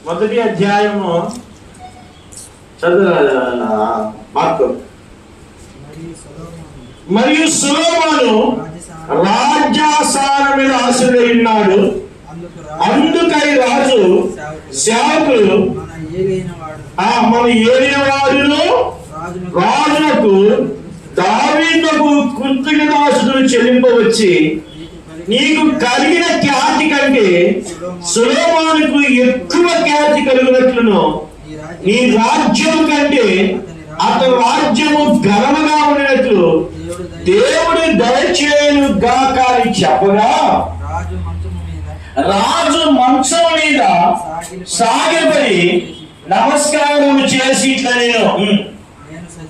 మొదటి అధ్యాయము చదువు మార్కు. మరియు సొలొమోను రాజ్యాసనం మీద ఆశీనుడైనాడు. అందుకై రాజు సేవకులు మన ఏలిన వారిలో రాజులకు దావీదుకు కృతజ్ఞతాస్తుతులు చెల్లింపవచ్చి, నీకు కలిగిన ఖ్యాతి కంటే సొలొమోనుకు ఎక్కువ ఖ్యాతి కలిగినట్లును నీ రాజ్యం కంటే అతని రాజ్యము ఘనముగా ఉండినట్లు దేవుడు దయచేయను గాక అని చెప్పగా, రాజు మంచం మీద సాగిపడి నమస్కారం చేసి ఇట్లా నేను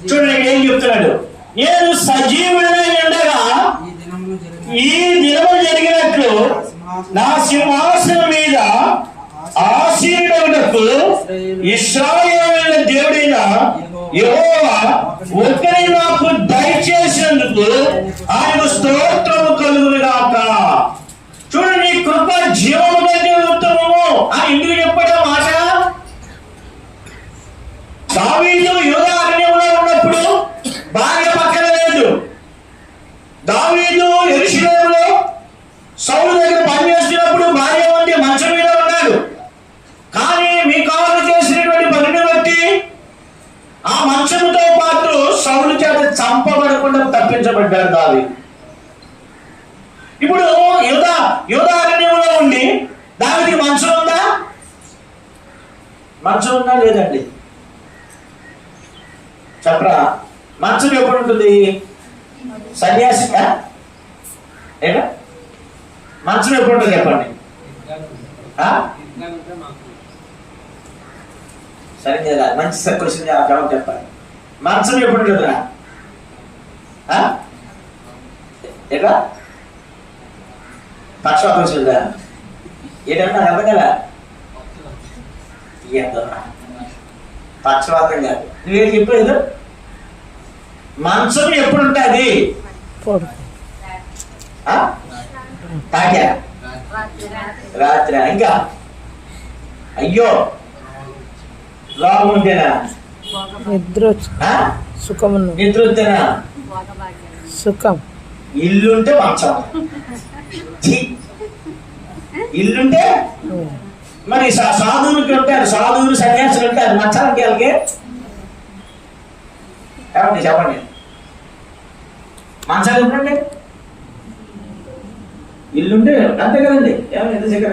చూడండి ఏం చెప్తున్నాడు, నేను సజీవుడై ఉండగా ఈ దినము జరిగినట్లు నా సింహాసనం మీద ఆసీనుడకు ఇశ్రాయేలు దేవుడైన యెహోవా ఒకరి నాకు దయచేసినందుకు ఆయన స్తోత్రము కలుగును గాక. చూడండి, కృప జీవము కంటే ఉత్తమము అని ఎందుకు చెప్పాడు మాట? దావీదు యూదా అరణ్యంలో ఉన్నప్పుడు భార్య పక్కన లేదు. దావీదు యెరూషలేములో సౌలు దగ్గర పనిచేస్తున్నప్పుడు భార్య వంటి మంచం మీద ఉన్నాడు. కానీ మీకాలు చేసినటువంటి పనిని బట్టి ఆ మంచంతో పాటు సౌలు చేత చంపబడకుండా తప్పించబడ్డాడు దావీదు. ఇప్పుడు యూదా అరణ్యంలో ఉండి దావీదుకి మంచం ఉందా? మంచం ఉందా లేదండి? చెప్పరా, మంచం ఎప్పుడు ఉంటుంది? సన్యాసిగా ఏనా? మంచం ఎప్పుడు ఉంటుంది చెప్పండి. సరే కదా, మంచి క్వశ్చన్ జవాబు చెప్పాలి. మంచం ఎప్పుడు ఉంటుందిరా? ఎట్లా పక్షపాతం వచ్చిందా? ఏంటంటే అర్థం కదా, పక్షపాతం కాదు. నువ్వేం చెప్పలేదు, మంచం ఎప్పుడు ఉంటుంది? తాకా రాత్రి. ఇంకా అయ్యో లోపం ఉంటేనా? నిద్ర వస్తేనా? సుఖం. ఇల్లుంటే మంచం, ఇల్లుంటే మరి సాధువులకి ఉంటారు, సాధువులు సన్యాసులు ఉంటారు. మంచాలకి వాళ్ళకి చెప్పండి, మంచాలు ఎప్పుడంటే ఇల్లుంటే అంతే కదండి. ఏమన్నా ఎంత దగ్గర